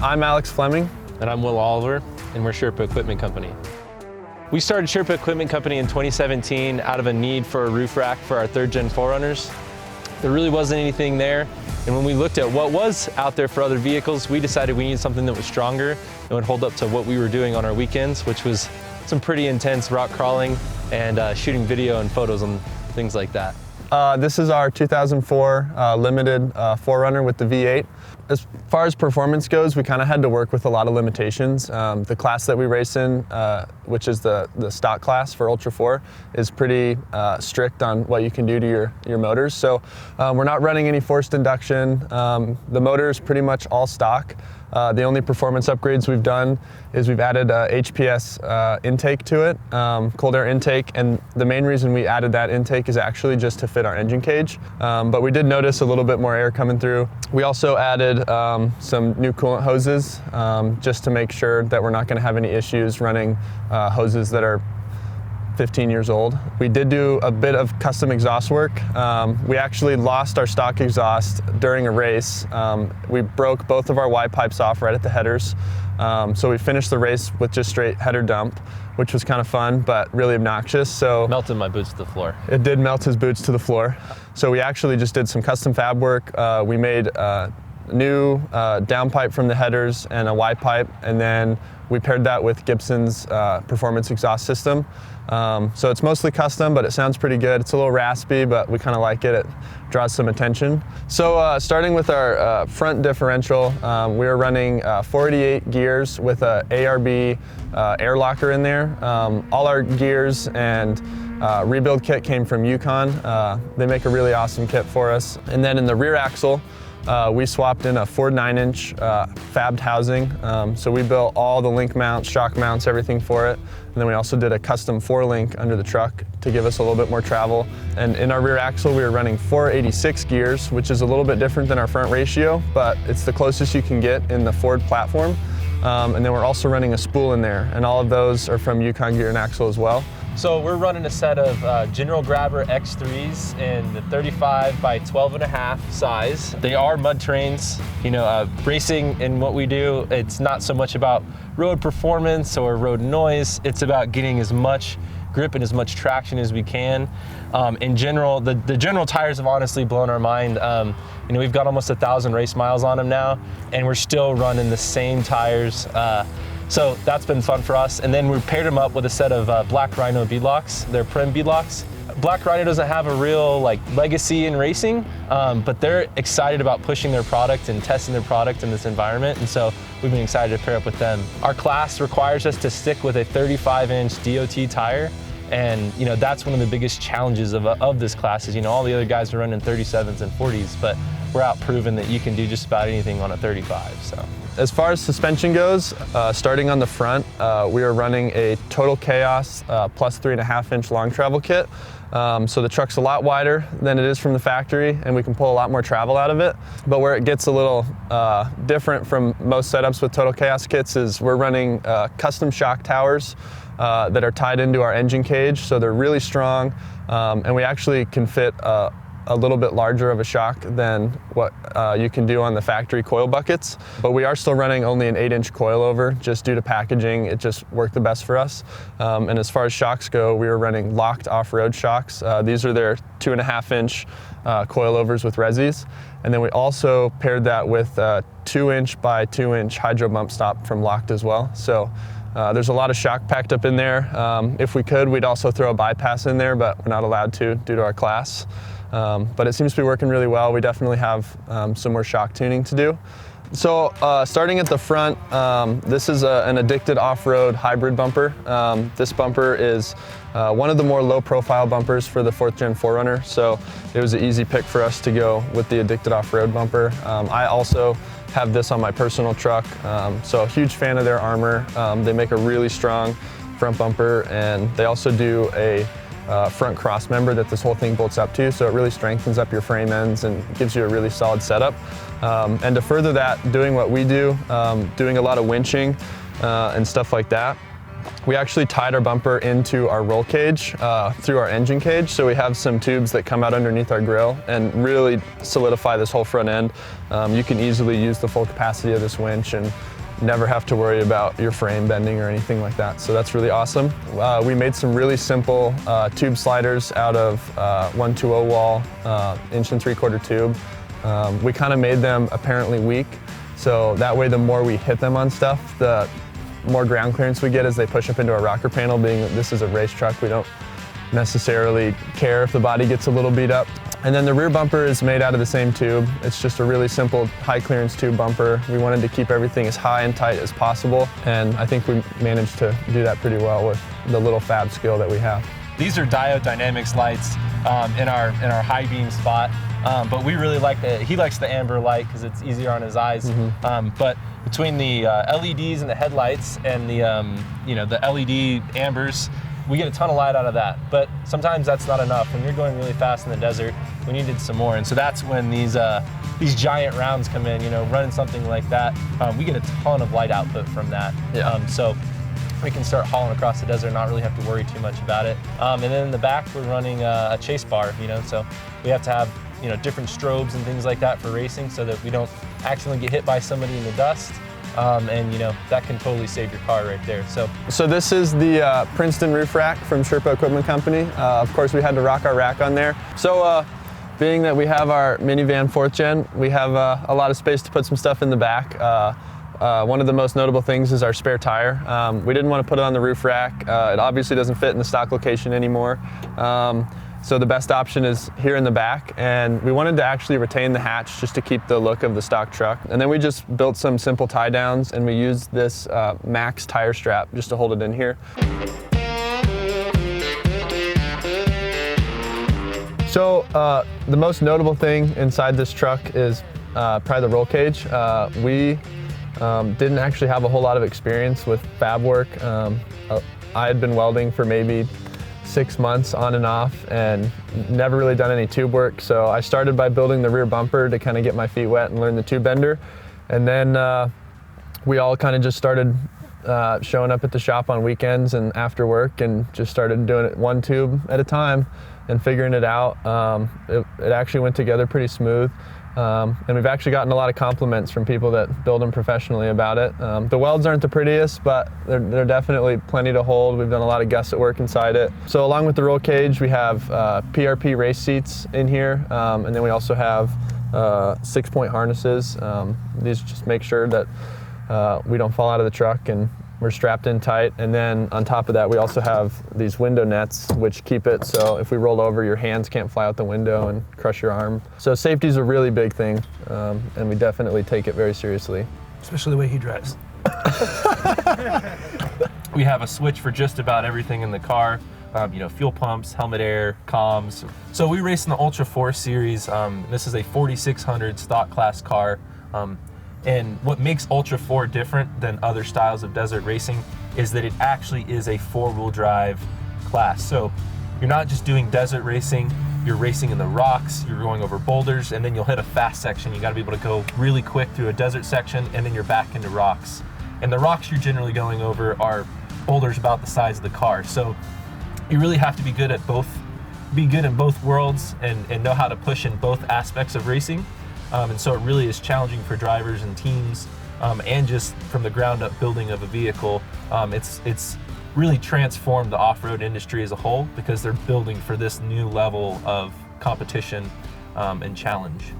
I'm Alex Fleming. And I'm Will Oliver, and we're Sherpa Equipment Company. We started Sherpa Equipment Company in 2017 out of a need for a roof rack for our 3rd gen 4Runners. There really wasn't anything there, and when we looked at what was out there for other vehicles, we decided we needed something that was stronger and would hold up to what we were doing on our weekends, which was some pretty intense rock crawling and shooting video and photos and things like that. This is our 2004 limited 4Runner with the V8. As far as performance goes, we kind of had to work with a lot of limitations. The class that we race in, which is the stock class for Ultra 4, is pretty strict on what you can do to your motors. So we're not running any forced induction. The motor is pretty much all stock. The only performance upgrades we've done is we've added HPS intake to it, cold air intake, and the main reason we added that intake is actually just to fit our engine cage. But we did notice a little bit more air coming through. We also added some new coolant hoses just to make sure that we're not going to have any issues running hoses that are 15 years old. We did do a bit of custom exhaust work. We actually lost our stock exhaust during a race. We broke both of our Y pipes off right at the headers. So we finished the race with just straight header dump, which was kind of fun, but really obnoxious. So melted my boots to the floor. It did melt his boots to the floor. So we actually just did some custom fab work. We made new downpipe from the headers and a Y pipe, and then we paired that with Gibson's performance exhaust system. So it's mostly custom, but it sounds pretty good. It's a little raspy, but we kind of like it. It draws some attention. So starting with our front differential, we are running 488 gears with a ARB air locker in there. All our gears and rebuild kit came from Yukon. They make a really awesome kit for us. And then in the rear axle, we swapped in a Ford 9-inch fabbed housing. So we built all the link mounts, shock mounts, everything for it. And then we also did a custom 4-link under the truck to give us a little bit more travel. And in our rear axle, we were running 486 gears, which is a little bit different than our front ratio, but it's the closest you can get in the Ford platform. And then we're also running a spool in there, and all of those are from Yukon Gear and Axle as well. So we're running a set of General Grabber X3s in the 35 by 12.5 size. They are mud trains. You know, racing in what we do, it's not so much about road performance or road noise. It's about getting as much grip and as much traction as we can. In general, the general tires have honestly blown our mind. You know, we've got almost 1,000 race miles on them now, and we're still running the same tires. So that's been fun for us. And then we paired them up with a set of Black Rhino beadlocks. They're Prim beadlocks. Black Rhino doesn't have a real legacy in racing, but they're excited about pushing their product and testing their product in this environment. And so we've been excited to pair up with them. Our class requires us to stick with a 35-inch DOT tire. And you know, that's one of the biggest challenges of this class is, you know, all the other guys are running 37s and 40s, but we're out proving that you can do just about anything on a 35. So. As far as suspension goes, starting on the front, we are running a Total Chaos plus 3.5-inch long travel kit. So the truck's a lot wider than it is from the factory, and we can pull a lot more travel out of it. But where it gets a little different from most setups with Total Chaos kits is we're running custom shock towers that are tied into our engine cage, so they're really strong, and we actually can fit a little bit larger of a shock than what you can do on the factory coil buckets. But we are still running only an 8-inch coilover just due to packaging. It just worked the best for us. And as far as shocks go, we were running locked off-road shocks. These are their 2.5-inch coilovers with resis. And then we also paired that with a 2-inch by 2-inch hydro bump stop from Locked as well. So there's a lot of shock packed up in there. If we could, we'd also throw a bypass in there, but we're not allowed to due to our class. But it seems to be working really well. We definitely have some more shock tuning to do. So starting at the front, this is an Addicted off-road hybrid bumper. This bumper is one of the more low-profile bumpers for the 4th gen 4Runner, so it was an easy pick for us to go with the Addicted off-road bumper. I also have this on my personal truck, so a huge fan of their armor. They make a really strong front bumper, and they also do a front cross member that this whole thing bolts up to, so it really strengthens up your frame ends and gives you a really solid setup. And to further that, doing what we do, doing a lot of winching and stuff like that, we actually tied our bumper into our roll cage through our engine cage. So we have some tubes that come out underneath our grill and really solidify this whole front end. You can easily use the full capacity of this winch and never have to worry about your frame bending or anything like that. So that's really awesome. We made some really simple tube sliders out of 120 wall 1 3/4 tube. We kind of made them apparently weak. So that way the more we hit them on stuff, the more ground clearance we get as they push up into our rocker panel. Being that this is a race truck, we don't necessarily care if the body gets a little beat up. And then the rear bumper is made out of the same tube. It's just a really simple high clearance tube bumper. We wanted to keep everything as high and tight as possible, and I think we managed to do that pretty well with the little fab skill that we have. These are diode dynamics lights in our high beam spot, but we really like he likes the amber light because it's easier on his eyes. But between the LEDs and the headlights and the the LED ambers, we get a ton of light out of that. But sometimes that's not enough. When you're going really fast in the desert, we needed some more, and so that's when these giant rounds come in. Running something like that, we get a ton of light output from that. Yeah. So we can start hauling across the desert and not really have to worry too much about it. And then in the back, we're running a chase bar, so we have to have different strobes and things like that for racing so that we don't accidentally get hit by somebody in the dust. And that can totally save your car right there. So this is the Princeton roof rack from Sherpa Equipment Company. Of course, we had to rock our rack on there. So being that we have our minivan 4th gen, we have a lot of space to put some stuff in the back. One of the most notable things is our spare tire. We didn't want to put it on the roof rack. It obviously doesn't fit in the stock location anymore. So the best option is here in the back, and we wanted to actually retain the hatch just to keep the look of the stock truck. And then we just built some simple tie downs, and we used this Max tire strap just to hold it in here. So the most notable thing inside this truck is probably the roll cage. We didn't actually have a whole lot of experience with fab work. I had been welding for maybe 6 months on and off and never really done any tube work. So I started by building the rear bumper to kind of get my feet wet and learn the tube bender. And then we all kind of just started showing up at the shop on weekends and after work and just started doing it one tube at a time and figuring it out. It actually went together pretty smooth. And we've actually gotten a lot of compliments from people that build them professionally about it. The welds aren't the prettiest, but they're definitely plenty to hold. We've done a lot of gusset work inside it. So along with the roll cage, we have PRP race seats in here, and then we also have 6-point harnesses. These just make sure that we don't fall out of the truck and we're strapped in tight. And then on top of that, we also have these window nets, which keep it so if we roll over, your hands can't fly out the window and crush your arm. So safety is a really big thing, and we definitely take it very seriously. Especially the way he drives. We have a switch for just about everything in the car. Fuel pumps, helmet air, comms. So we race in the Ultra 4 series. This is a 4600 stock class car. And what makes Ultra 4 different than other styles of desert racing is that it actually is a 4-wheel drive class. So you're not just doing desert racing, you're racing in the rocks, you're going over boulders, and then you'll hit a fast section. You gotta be able to go really quick through a desert section, and then you're back into rocks. And the rocks you're generally going over are boulders about the size of the car. So you really have to be good at both, be good in both worlds and know how to push in both aspects of racing. And so it really is challenging for drivers and teams, and just from the ground up building of a vehicle. It's really transformed the off-road industry as a whole because they're building for this new level of competition and challenge.